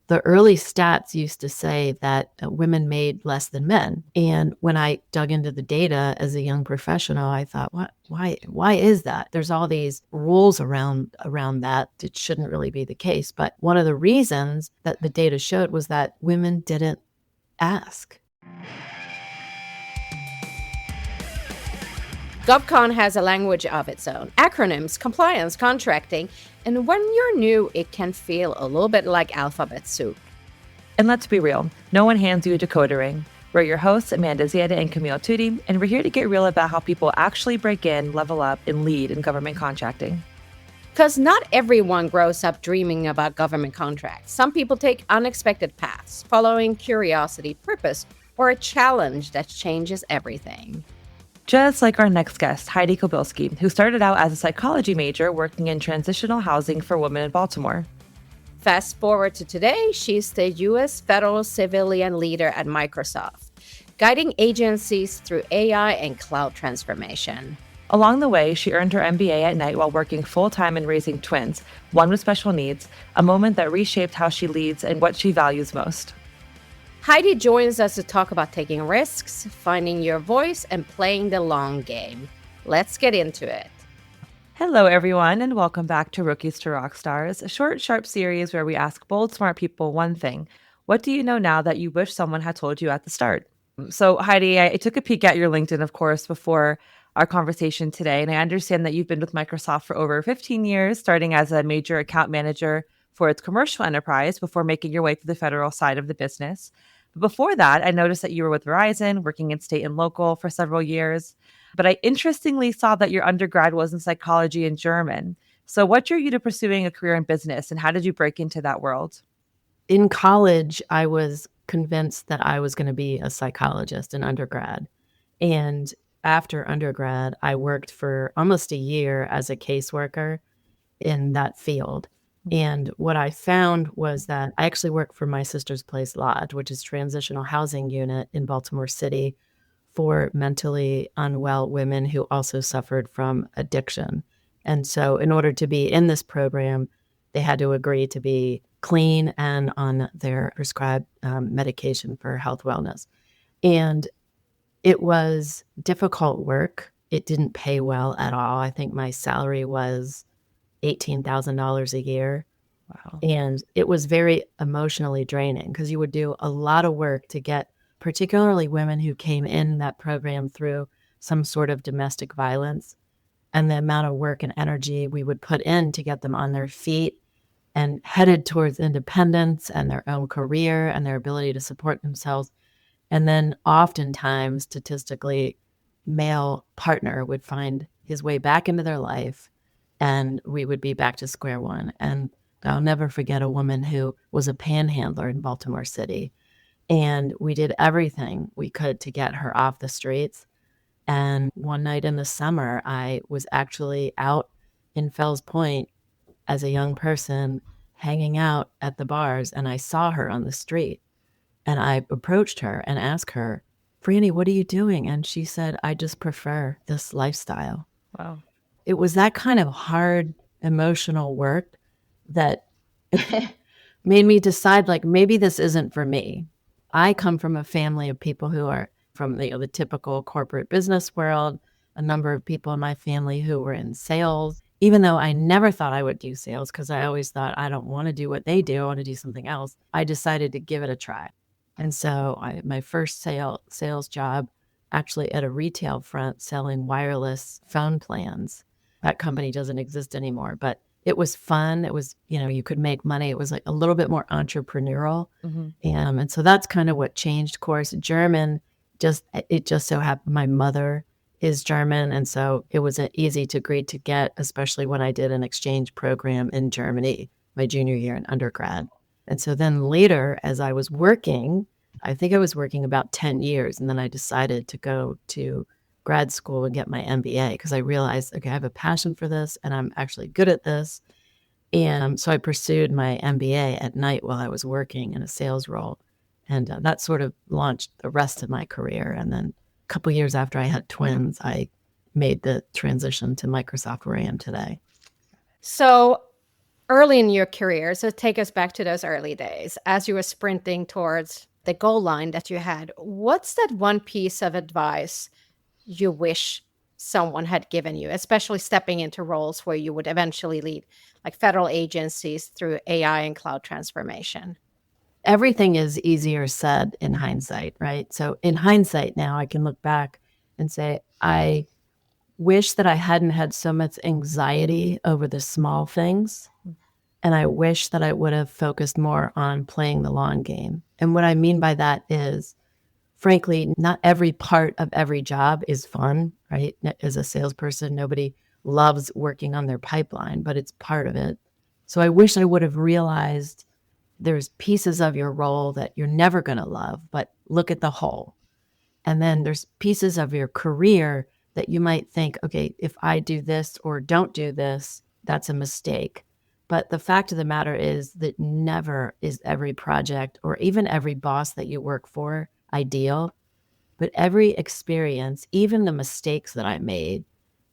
the early stats used to say that women made less than men. And when I dug into the data as a young professional, I thought, why is that? There's all these rules around that. It shouldn't really be the case. But one of the reasons that the data showed was that women didn't ask. GovCon has a language of its own. Acronyms, compliance, contracting, and when you're new, it can feel a little bit like alphabet soup. And let's be real, no one hands you a decoder ring. We're your hosts, Ziadeh and Camille Tuutti, and we're here to get real about how people actually break in, level up, and lead in government contracting. Because not everyone grows up dreaming about government contracts. Some people take unexpected paths, following curiosity, purpose, or a challenge that changes everything. Just like our next guest, Heidi Kobylski, who started out as a psychology major working in transitional housing for women in Baltimore. Fast forward to today, she's the U.S. federal civilian leader at Microsoft, guiding agencies through AI and cloud transformation. Along the way, she earned her MBA at night while working full-time and raising twins, one with special needs, a moment that reshaped how she leads and what she values most. Heidi joins us to talk about taking risks, finding your voice, and playing the long game. Let's get into it. Hello, everyone, and welcome back to Rookies to Rockstars, a short, sharp series where we ask bold, smart people one thing. What do you know now that you wish someone had told you at the start? So, Heidi, I took a peek at your LinkedIn, of course, before our conversation today, and I understand that you've been with Microsoft for over 15 years, starting as a major account manager for its commercial enterprise before making your way to the federal side of the business. But before that, I noticed that you were with Verizon, working in state and local for several years. But I interestingly saw that your undergrad was in psychology and German. So what drew you to pursuing a career in business, and how did you break into that world? In college, I was convinced that I was going to be a psychologist in undergrad. And after undergrad, I worked for almost a year as a caseworker in that field. And what I found was that I actually worked for My Sister's Place Lodge, which is transitional housing unit in Baltimore City for mentally unwell women who also suffered from addiction. And so in order to be in this program, they had to agree to be clean and on their prescribed medication for health wellness. And it was difficult work. It didn't pay well at all. I think my salary was $18,000 a year. Wow. And it was very emotionally draining because you would do a lot of work to get particularly women who came in that program through some sort of domestic violence, and the amount of work and energy we would put in to get them on their feet and headed towards independence and their own career and their ability to support themselves. And then oftentimes, statistically, male partner would find his way back into their life, and we would be back to square one. And I'll never forget a woman who was a panhandler in Baltimore City. And we did everything we could to get her off the streets. And one night in the summer, I was actually out in Fells Point as a young person hanging out at the bars, and I saw her on the street. And I approached her and asked her, "Franny, what are you doing?" And she said, "I just prefer this lifestyle." Wow. It was that kind of hard emotional work that made me decide, like, maybe this isn't for me. I come from a family of people who are from the typical corporate business world, a number of people in my family who were in sales, even though I never thought I would do sales because I always thought I don't want to do what they do. I want to do something else. I decided to give it a try. And so my first sales job actually at a retail front selling wireless phone plans. That company doesn't exist anymore, but it was fun. It was, you could make money. It was like a little bit more entrepreneurial. Mm-hmm. And so that's kind of what changed course. German, it just so happened my mother is German. And so it was easy to agree to get, especially when I did an exchange program in Germany, my junior year in undergrad. And so then later, as I was working, I think I was working about 10 years. And then I decided to go to grad school and get my MBA because I realized, okay, I have a passion for this and I'm actually good at this. And so I pursued my MBA at night while I was working in a sales role. And that sort of launched the rest of my career. And then a couple of years after I had twins, I made the transition to Microsoft where I am today. So Early in your career, so take us back to those early days, as you were sprinting towards the goal line that you had, what's that one piece of advice you wish someone had given you, especially stepping into roles where you would eventually lead like federal agencies through AI and cloud transformation? Everything is easier said in hindsight, right? So in hindsight now, I can look back and say, I wish that I hadn't had so much anxiety over the small things. And I wish that I would have focused more on playing the long game. And what I mean by that is, frankly, not every part of every job is fun, right? As a salesperson, nobody loves working on their pipeline, but it's part of it. So I wish I would have realized there's pieces of your role that you're never going to love, but look at the whole. And then there's pieces of your career that you might think, okay, if I do this or don't do this, that's a mistake. But the fact of the matter is that never is every project or even every boss that you work for ideal. But every experience, even the mistakes that I made,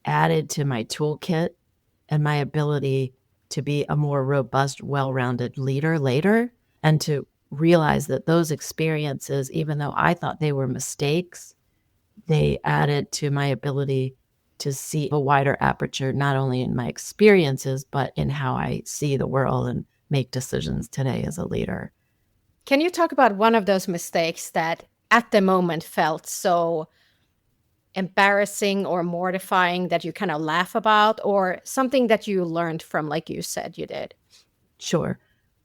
added to my toolkit and my ability to be a more robust, well-rounded leader later, and to realize that those experiences, even though I thought they were mistakes, they added to my ability to see a wider aperture, not only in my experiences, but in how I see the world and make decisions today as a leader. Can you talk about one of those mistakes that at the moment felt so embarrassing or mortifying that you kind of laugh about, or something that you learned from, like you said you did? Sure.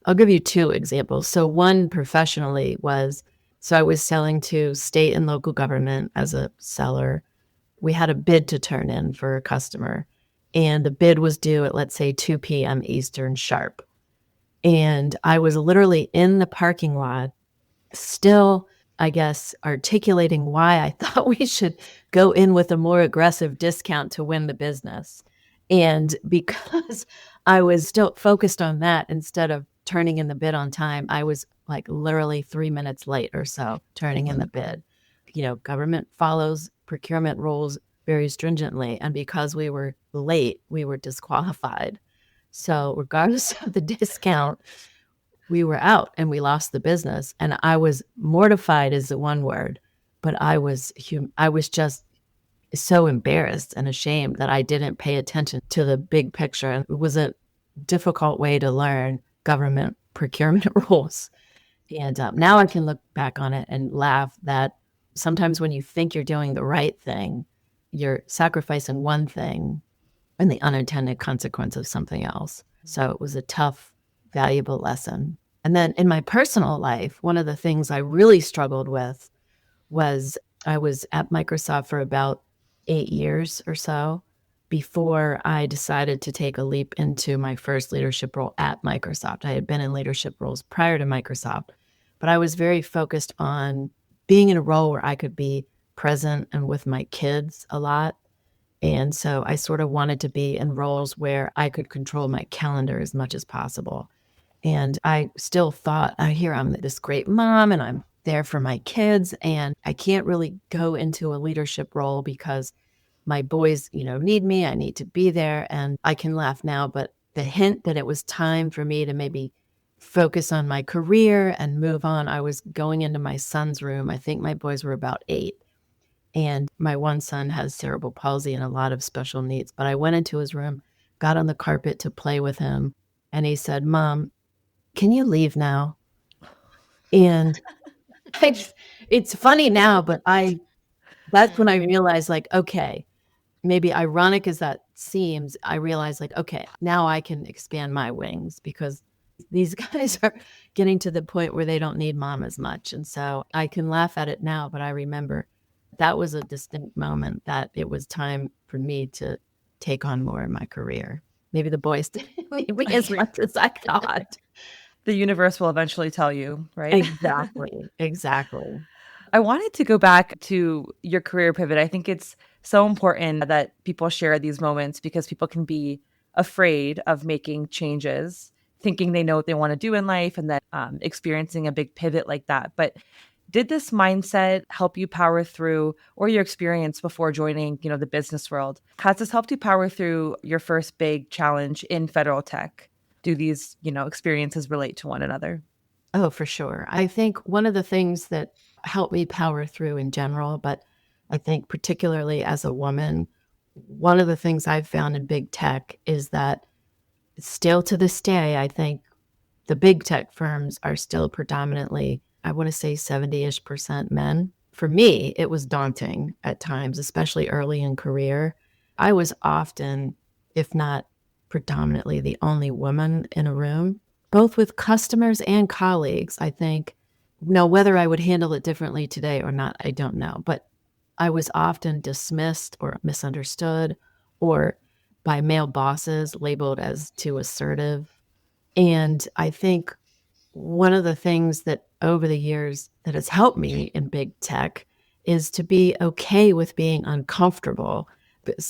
I'll give you two examples. So one professionally was, so I was selling to state and local government as a seller. We had a bid to turn in for a customer, and the bid was due at, let's say, 2 p.m. Eastern sharp. And I was literally in the parking lot, still, I guess, articulating why I thought we should go in with a more aggressive discount to win the business. And because I was still focused on that instead of turning in the bid on time, I was like literally 3 minutes late or so turning in the bid. You know, government follows procurement rules very stringently. And because we were late, we were disqualified. So regardless of the discount, we were out and we lost the business. And I was mortified is the one word, but I was just so embarrassed and ashamed that I didn't pay attention to the big picture. And it was a difficult way to learn government procurement rules. And now I can look back on it and laugh that sometimes when you think you're doing the right thing, you're sacrificing one thing and the unintended consequence of something else. So it was a tough, valuable lesson. And then in my personal life, one of the things I really struggled with was I was at Microsoft for about 8 years or so before I decided to take a leap into my first leadership role at Microsoft. I had been in leadership roles prior to Microsoft, but I was very focused on being in a role where I could be present and with my kids a lot. And so I sort of wanted to be in roles where I could control my calendar as much as possible. And I still thought, here I'm this great mom and I'm there for my kids. And I can't really go into a leadership role because my boys, need me. I need to be there. And I can laugh now, but the hint that it was time for me to maybe focus on my career and move on, I was going into my son's room. I think my boys were about 8. And my one son has cerebral palsy and a lot of special needs. But I went into his room, got on the carpet to play with him. And he said, "Mom, can you leave now?" And it's funny now, but that's when I realized, like, okay, maybe ironic as that seems, I realized, like, okay, now I can expand my wings because these guys are getting to the point where they don't need mom as much. And so I can laugh at it now, but I remember that was a distinct moment that it was time for me to take on more in my career. Maybe the boys didn't need me as much as I thought. The universe will eventually tell you, right? Exactly. I wanted to go back to your career pivot. I think it's so important that people share these moments because people can be afraid of making changes, thinking they know what they want to do in life, and then experiencing a big pivot like that. But did this mindset help you power through, or your experience before joining, the business world? Has this helped you power through your first big challenge in federal tech? do these, experiences relate to one another? Oh, for sure. I think one of the things that helped me power through in general, but I think particularly as a woman, one of the things I've found in big tech is that still to this day, I think the big tech firms are still predominantly, I want to say 70-ish% men. For me, it was daunting at times, especially early in career. I was often, if not predominantly, the only woman in a room, both with customers and colleagues. I think, whether I would handle it differently today or not, I don't know. But I was often dismissed or misunderstood or by male bosses labeled as too assertive. And I think one of the things that over the years that has helped me in big tech is to be okay with being uncomfortable.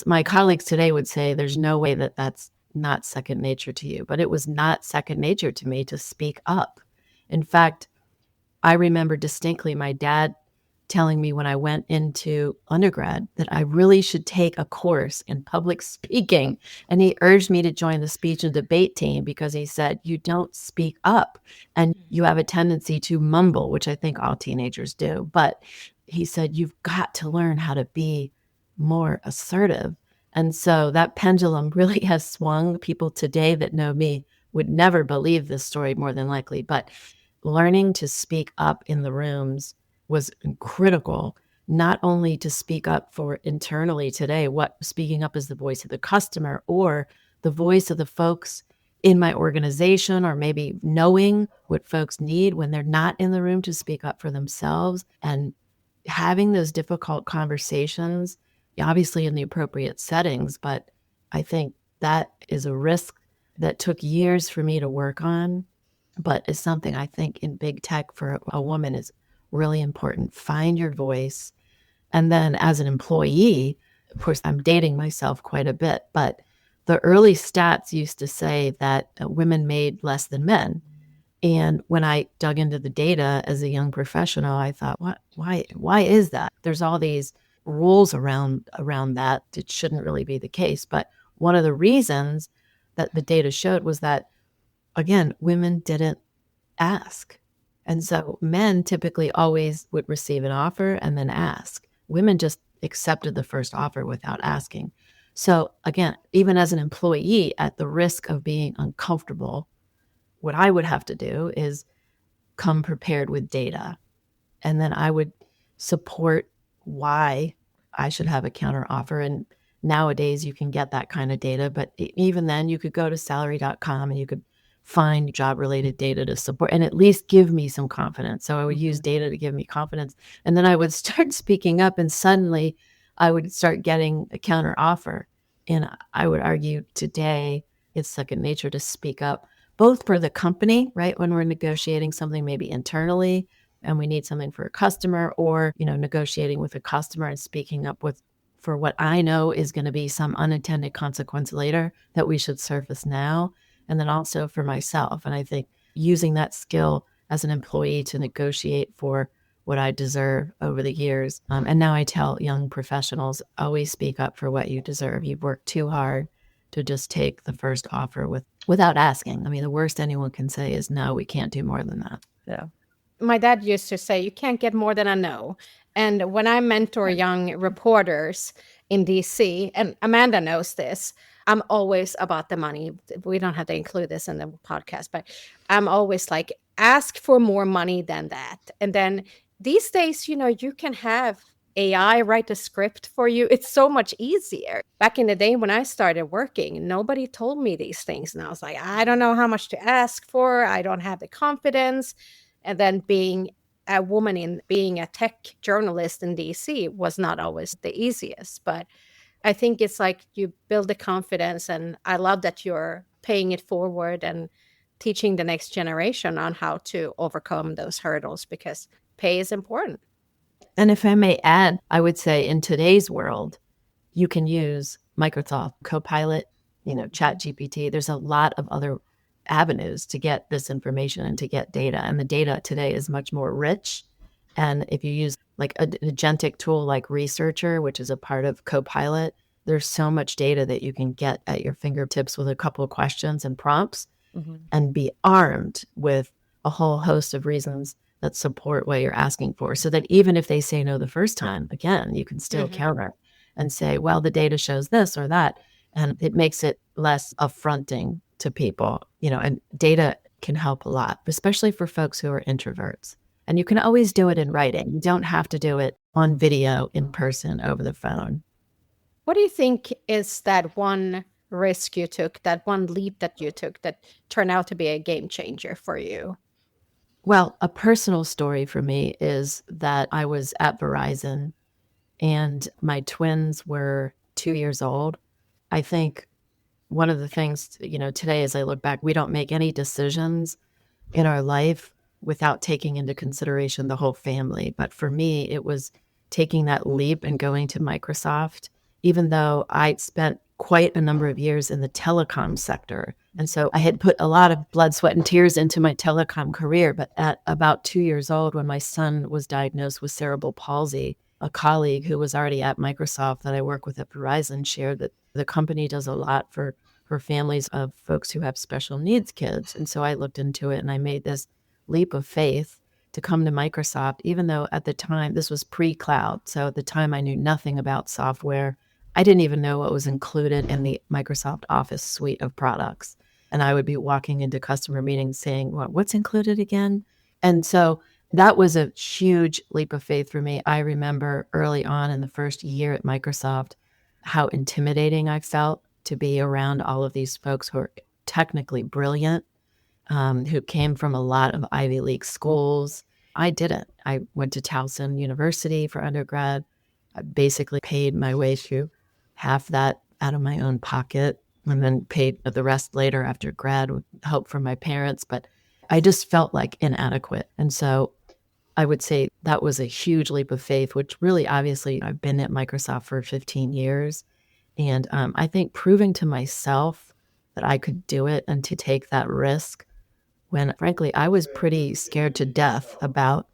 My colleagues today would say there's no way that that's not second nature to you, but it was not second nature to me to speak up. In fact, I remember distinctly my dad telling me when I went into undergrad that I really should take a course in public speaking. And he urged me to join the speech and debate team because he said, you don't speak up and you have a tendency to mumble, which I think all teenagers do. But he said, you've got to learn how to be more assertive. And so that pendulum really has swung. People today that know me would never believe this story more than likely, but learning to speak up in the rooms was critical, not only to speak up for internally today, what speaking up as the voice of the customer or the voice of the folks in my organization, or maybe knowing what folks need when they're not in the room to speak up for themselves and having those difficult conversations, obviously in the appropriate settings. But I think that is a risk that took years for me to work on, but is something I think in big tech for a woman is really important. Find your voice. And then as an employee, of course, I'm dating myself quite a bit, but the early stats used to say that women made less than men. And when I dug into the data as a young professional, I thought, why is that? There's all these rules around that. It shouldn't really be the case. But one of the reasons that the data showed was that, again, women didn't ask. And so men typically always would receive an offer and then ask. Women just accepted the first offer without asking. So again, even as an employee, at the risk of being uncomfortable, what I would have to do is come prepared with data. And then I would support why I should have a counter offer. And nowadays you can get that kind of data, but even then you could go to salary.com and you could find job-related data to support and at least give me some confidence. So I would use data to give me confidence. And then I would start speaking up and suddenly I would start getting a counter offer. And I would argue today it's second nature to speak up, both for the company, right? When we're negotiating something maybe internally and we need something for a customer, or, negotiating with a customer and speaking up for what I know is going to be some unintended consequence later that we should surface now. And then also for myself. And I think using that skill as an employee to negotiate for what I deserve over the years. And now I tell young professionals, always speak up for what you deserve. You've worked too hard to just take the first offer without asking. I mean, the worst anyone can say is, no, we can't do more than that. Yeah. My dad used to say, you can't get more than a no. And when I mentor young reporters in DC, and Amanda knows this, I'm always about the money. We don't have to include this in the podcast, but I'm always like, ask for more money than that. And then these days, you can have AI write a script for you. It's so much easier. Back in the day when I started working, nobody told me these things. And I was like, I don't know how much to ask for. I don't have the confidence. And then being a woman in being a tech journalist in DC was not always the easiest. But I think it's like you build the confidence, and I love that you're paying it forward and teaching the next generation on how to overcome those hurdles, because pay is important. And if I may add, I would say in today's world, you can use Microsoft Copilot, ChatGPT. There's a lot of other avenues to get this information and to get data. And the data today is much more rich. And if you use like an agentic tool like Researcher, which is a part of Copilot, there's so much data that you can get at your fingertips with a couple of questions and prompts and be armed with a whole host of reasons that support what you're asking for, so that even if they say no the first time, again, you can still counter and say, well, the data shows this or that. And it makes it less affronting to people, and data can help a lot, especially for folks who are introverts. And you can always do it in writing. You don't have to do it on video, in person, over the phone. What do you think is that one risk you took, that one leap that you took that turned out to be a game changer for you? Well, a personal story for me is that I was at Verizon and my twins were 2 years old. I think one of the things, today as I look back, we don't make any decisions in our life without taking into consideration the whole family. But for me, it was taking that leap and going to Microsoft, even though I spent quite a number of years in the telecom sector. And so I had put a lot of blood, sweat, and tears into my telecom career. But at about 2 years old, when my son was diagnosed with cerebral palsy, a colleague who was already at Microsoft that I work with at Verizon shared that the company does a lot for families of folks who have special needs kids. And so I looked into it and I made this leap of faith to come to Microsoft, even though at the time, this was pre-cloud. So at the time I knew nothing about software. I didn't even know what was included in the Microsoft Office suite of products. And I would be walking into customer meetings saying, well, what's included again? And so that was a huge leap of faith for me. I remember early on in the first year at Microsoft, how intimidating I felt to be around all of these folks who are technically brilliant, who came from a lot of Ivy League schools. I didn't. I went to Towson University for undergrad. I basically paid my way through half that out of my own pocket and then paid the rest later after grad with help from my parents. But I just felt like inadequate. And so I would say that was a huge leap of faith, which really, obviously, I've been at Microsoft for 15 years. And I think proving to myself that I could do it and to take that risk when, frankly, I was pretty scared to death about,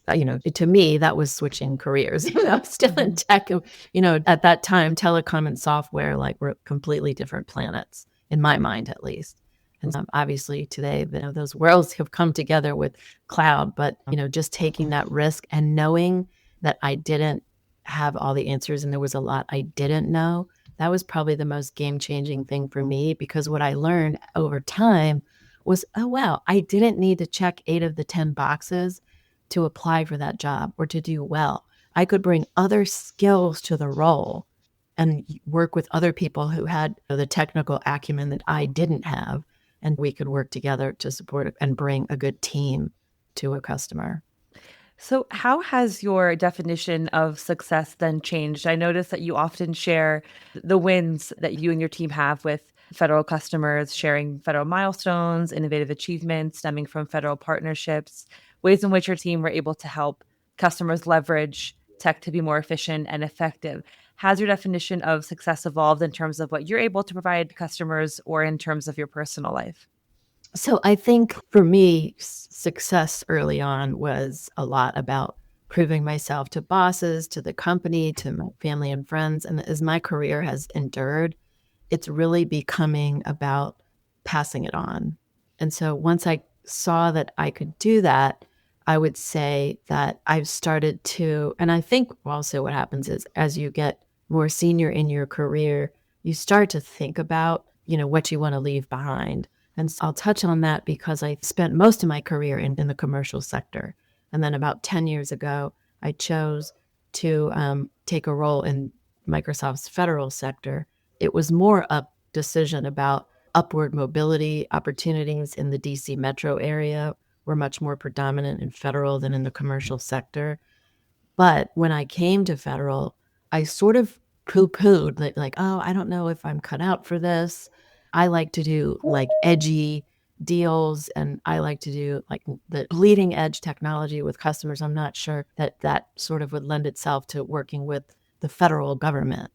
to me, that was switching careers. I'm still in tech. At that time, telecom and software were completely different planets, in my mind, at least. And obviously today, those worlds have come together with cloud, but, just taking that risk and knowing that I didn't have all the answers and there was a lot I didn't know, that was probably the most game-changing thing for me, because what I learned over time was, oh, wow, I didn't need to check 8 of the 10 boxes to apply for that job or to do well. I could bring other skills to the role and work with other people who had the technical acumen that I didn't have, and we could work together to support and bring a good team to a customer. So how has your definition of success then changed? I notice that you often share the wins that you and your team have with federal customers, sharing federal milestones, innovative achievements stemming from federal partnerships, ways in which your team were able to help customers leverage tech to be more efficient and effective. Has your definition of success evolved in terms of what you're able to provide customers or in terms of your personal life? So I think for me, success early on was a lot about proving myself to bosses, to the company, to my family and friends. And as my career has endured, it's really becoming about passing it on. And so once I saw that I could do that, I would say that I've started to, and I think also what happens is as you get more senior in your career, you start to think about, what you want to leave behind. And so I'll touch on that because I spent most of my career in the commercial sector. And then about 10 years ago, I chose to take a role in Microsoft's federal sector. It was more a decision about upward mobility opportunities in the DC metro area were much more predominant in federal than in the commercial sector. But when I came to federal, I sort of poo-pooed oh, I don't know if I'm cut out for this. I like to do edgy deals and I like to do the bleeding edge technology with customers. I'm not sure that sort of would lend itself to working with the federal government,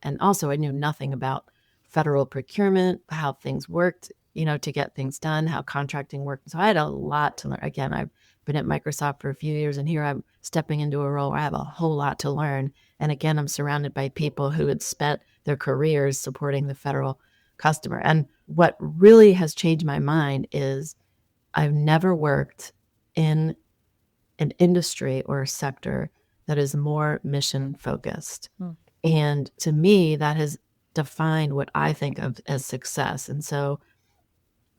and also I knew nothing about federal procurement, how things worked, to get things done, how contracting worked. So I had a lot to learn. Again, I've been at Microsoft for a few years, and here I'm stepping into a role where I have a whole lot to learn. And again, I'm surrounded by people who had spent their careers supporting the federal customer. And what really has changed my mind is I've never worked in an industry or a sector that is more mission focused. And to me, that has defined what I think of as success. And so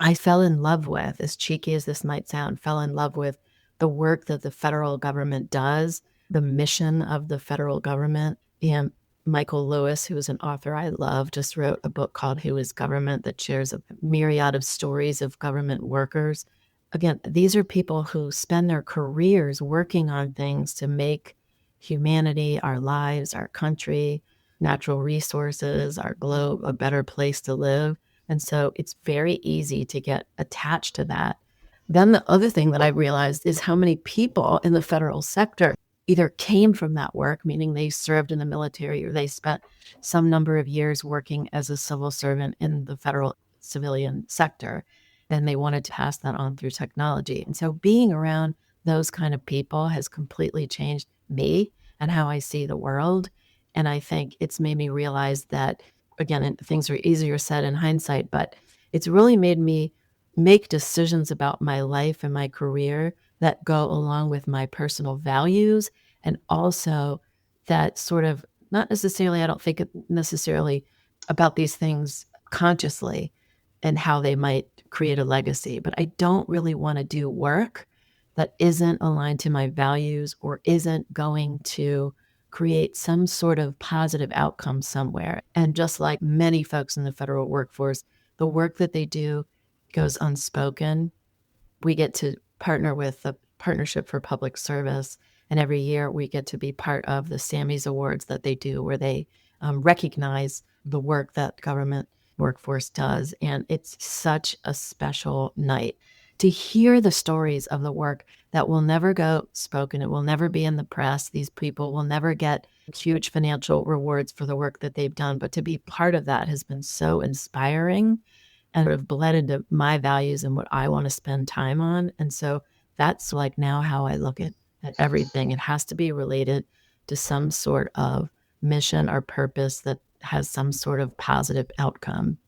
I fell in love with, as cheeky as this might sound, fell in love with the work that the federal government does, the mission of the federal government. And Michael Lewis, who is an author I love, just wrote a book called Who is Government that shares a myriad of stories of government workers. Again, these are people who spend their careers working on things to make humanity, our lives, our country, natural resources, our globe a better place to live. And so it's very easy to get attached to that. Then the other thing that I realized is how many people in the federal sector either came from that work, meaning they served in the military or they spent some number of years working as a civil servant in the federal civilian sector. Then they wanted to pass that on through technology. And so being around those kind of people has completely changed me and how I see the world. And I think it's made me realize that, again, things are easier said in hindsight, but it's really made me make decisions about my life and my career that go along with my personal values. And also that sort of, not necessarily, I don't think necessarily about these things consciously and how they might create a legacy, but I don't really want to do work that isn't aligned to my values or isn't going to create some sort of positive outcome somewhere. And just like many folks in the federal workforce, the work that they do goes unspoken. We get to partner with the Partnership for Public Service, and every year we get to be part of the Sammys Awards that they do, where they recognize the work that government workforce does. And it's such a special night to hear the stories of the work that will never go spoken. It will never be in the press. These people will never get huge financial rewards for the work that they've done. But to be part of that has been so inspiring and sort of bled into my values and what I want to spend time on. And so that's like now how I look at everything. It has to be related to some sort of mission or purpose that has some sort of positive outcome.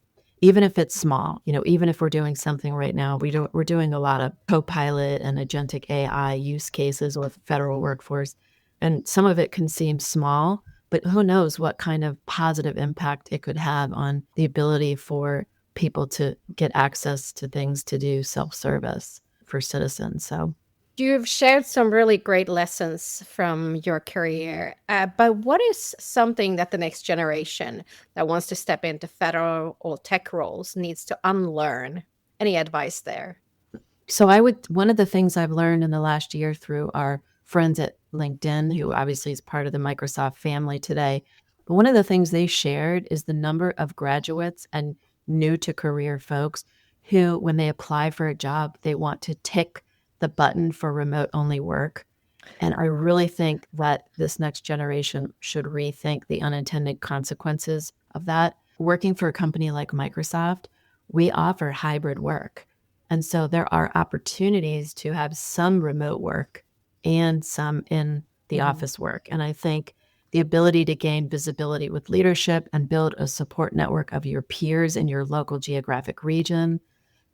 Even if it's small, even if we're doing something right now, we're doing a lot of co-pilot and agentic AI use cases with federal workforce. And some of it can seem small, but who knows what kind of positive impact it could have on the ability for people to get access to things to do self-service for citizens. So you've shared some really great lessons from your career, but what is something that the next generation that wants to step into federal or tech roles needs to unlearn? Any advice there? So one of the things I've learned in the last year through our friends at LinkedIn, who obviously is part of the Microsoft family today, but one of the things they shared is the number of graduates and new to career folks who, when they apply for a job, they want to tick the button for remote only work. And I really think that this next generation should rethink the unintended consequences of that. Working for a company like Microsoft, we offer hybrid work. And so there are opportunities to have some remote work and some in the office work. And I think the ability to gain visibility with leadership and build a support network of your peers in your local geographic region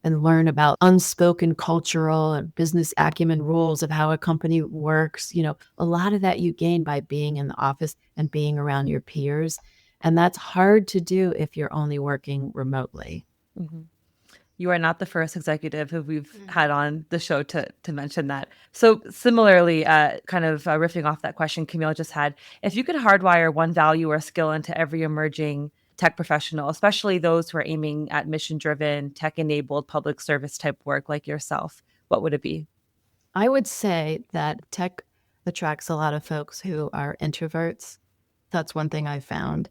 and learn about unspoken cultural and business acumen rules of how a company works. A lot of that you gain by being in the office and being around your peers. And that's hard to do if you're only working remotely. Mm-hmm. You are not the first executive who we've had on the show to mention that. So similarly, kind of riffing off that question Camille just had, if you could hardwire one value or skill into every emerging tech professional, especially those who are aiming at mission-driven, tech-enabled public service type work like yourself, what would it be? I would say that tech attracts a lot of folks who are introverts. That's one thing I found.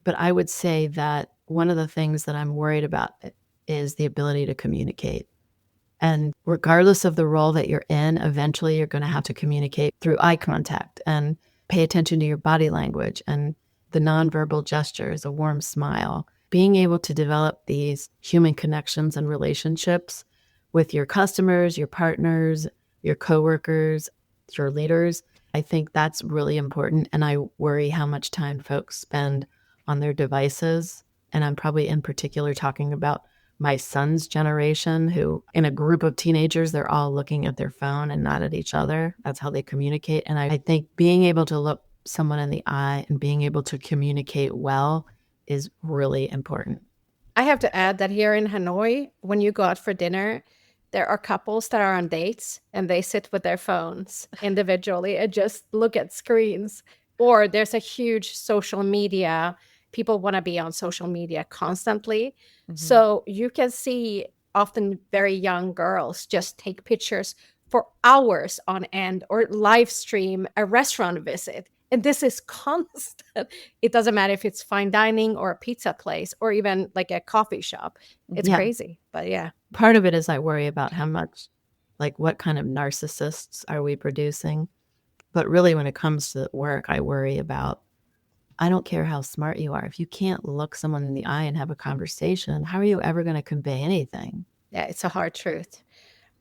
But I would say that one of the things that I'm worried about is the ability to communicate. And regardless of the role that you're in, eventually you're going to have to communicate through eye contact and pay attention to your body language and the nonverbal gestures, a warm smile. Being able to develop these human connections and relationships with your customers, your partners, your coworkers, your leaders, I think that's really important. And I worry how much time folks spend on their devices And I'm probably in particular talking about my son's generation, who in a group of teenagers, they're all looking at their phone and not at each other. That's how they communicate. And I think being able to look someone in the eye and being able to communicate well is really important. I have to add that here in Hanoi, when you go out for dinner, there are couples that are on dates and they sit with their phones individually and just look at screens. Or there's a huge social media. People want to be on social media constantly. So you can see often very young girls just take pictures for hours on end or live stream a restaurant visit. And this is constant. It doesn't matter if it's fine dining or a pizza place or even like a coffee shop. It's Yeah. crazy. But yeah. Part of it is I worry about how much, like, what kind of narcissists are we producing? But really, when it comes to work, I worry about, I don't care how smart you are. If you can't look someone in the eye and have a conversation, how are you ever going to convey anything? Yeah, it's a hard truth.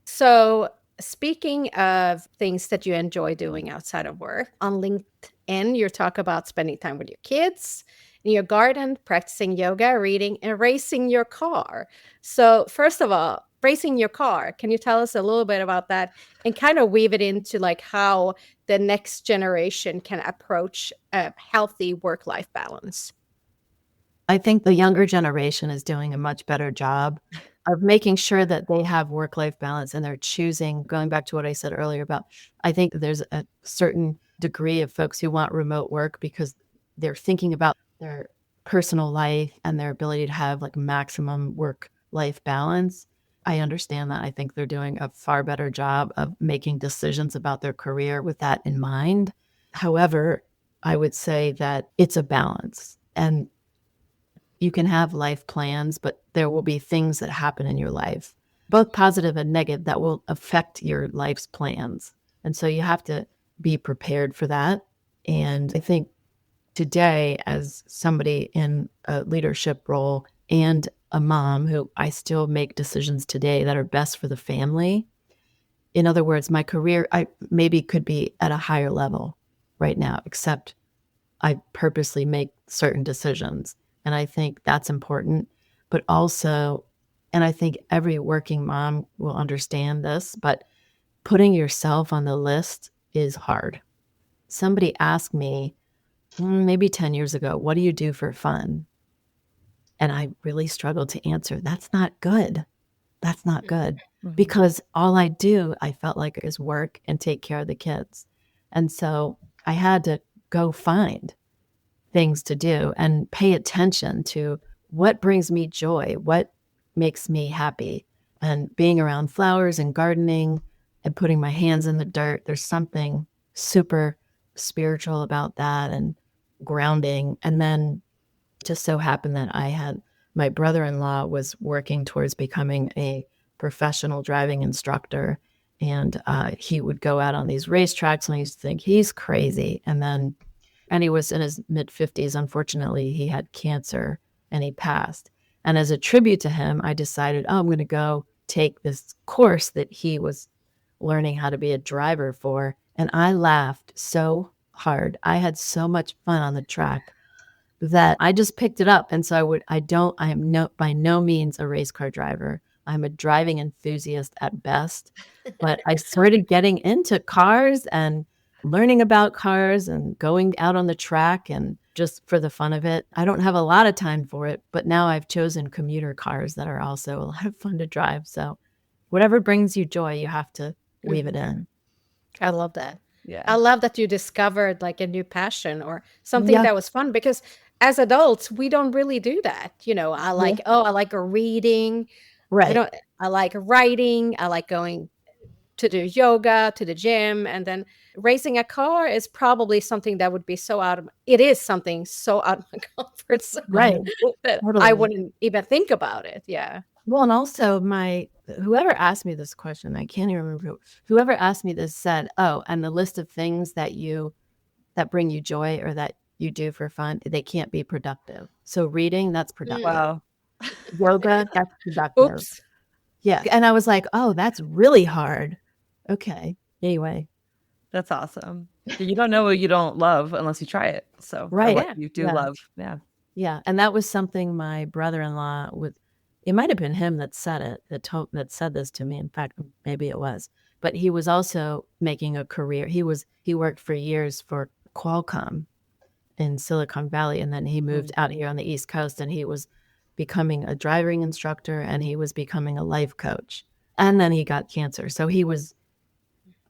So, speaking of things that you enjoy doing outside of work, on LinkedIn, you talk about spending time with your kids, in your garden, practicing yoga, reading, and racing your car. So, first of all, racing your car, can you tell us a little bit about that and kind of weave it into like how the next generation can approach a healthy work-life balance? I think the younger generation is doing a much better job of making sure that they have work-life balance and they're choosing, going back to what I said earlier about, I think there's a certain degree of folks who want remote work because they're thinking about their personal life and their ability to have like maximum work-life balance. I understand that. I think they're doing a far better job of making decisions about their career with that in mind. However, I would say that it's a balance. And you can have life plans, but there will be things that happen in your life, both positive and negative, that will affect your life's plans. And so you have to be prepared for that. And I think today, as somebody in a leadership role and a mom who I still make decisions today that are best for the family. In other words, my career, I maybe could be at a higher level right now, except I purposely make certain decisions. And I think that's important. But also, and I think every working mom will understand this, but putting yourself on the list is hard. Somebody asked me maybe 10 years ago, what do you do for fun? And I really struggled to answer. That's not good. That's not good. Because all I do, I felt like, is work and take care of the kids. And so I had to go find things to do and pay attention to what brings me joy, what makes me happy. And being around flowers and gardening and putting my hands in the dirt, there's something super spiritual about that and grounding. And then just so happened that I had, my brother-in-law was working towards becoming a professional driving instructor. And he would go out on these racetracks and I used to think he's crazy. And he was in his mid-50s. Unfortunately, he had cancer and he passed. And as a tribute to him, I decided, I'm going to go take this course that he was learning how to be a driver for. And I laughed so hard. I had so much fun on the track that I just picked it up. And so I am by no means a race car driver. I'm a driving enthusiast at best, but I started getting into cars and learning about cars and going out on the track and just for the fun of it. I don't have a lot of time for it, but now I've chosen commuter cars that are also a lot of fun to drive. So whatever brings you joy, you have to weave it in. I love that. Yeah. I love that you discovered like a new passion or something that was fun, because as adults, we don't really do that. You know, I like reading. Right. I like writing. I like going to do yoga, to the gym. And then racing a car is probably something that would be it is something so out of my comfort zone. Right. That Totally. I wouldn't even think about it. Yeah. Well, and also whoever asked me this question, I can't even remember whoever asked me this said, and the list of things that bring you joy or that you do for fun, they can't be productive. So reading, that's productive. Wow. Yoga, that's productive. Oops. Yeah. And I was like, that's really hard. Okay. Anyway. That's awesome. You don't know what you don't love unless you try it. So right. what you do love. Yeah. Yeah, and that was something my brother-in-law it might have been him that said it, that said this to me. In fact, maybe it was. But he was also making a career. He worked for years for Qualcomm in Silicon Valley, and then he moved out here on the East Coast, and he was becoming a driving instructor, and he was becoming a life coach. And then he got cancer. So he was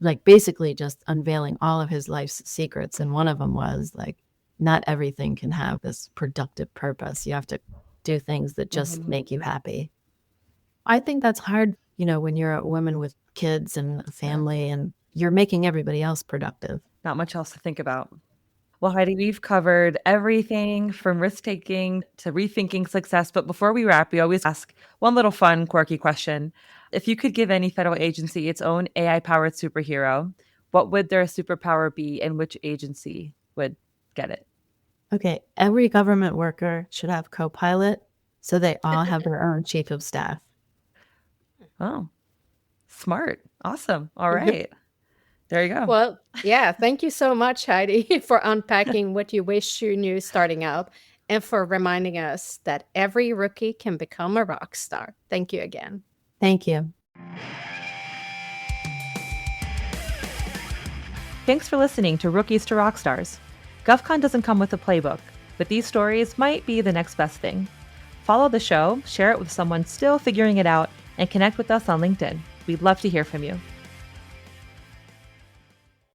like basically just unveiling all of his life's secrets. And one of them was like, not everything can have this productive purpose. You have to do things that just make you happy. I think that's hard, when you're a woman with kids and a family and you're making everybody else productive. Not much else to think about. Well, Heidi, we've covered everything from risk-taking to rethinking success. But before we wrap, we always ask one little fun, quirky question. If you could give any federal agency its own AI-powered superhero, what would their superpower be and which agency would get it? Okay, every government worker should have co-pilot, so they all have their own chief of staff. Oh, smart. Awesome. All right. There you go. Well, yeah, thank you so much, Heidi, for unpacking what you wish you knew starting out and for reminding us that every rookie can become a rock star. Thank you again. Thank you. Thanks for listening to Rookies to Rockstars. GovCon doesn't come with a playbook, but these stories might be the next best thing. Follow the show, share it with someone still figuring it out, and connect with us on LinkedIn. We'd love to hear from you.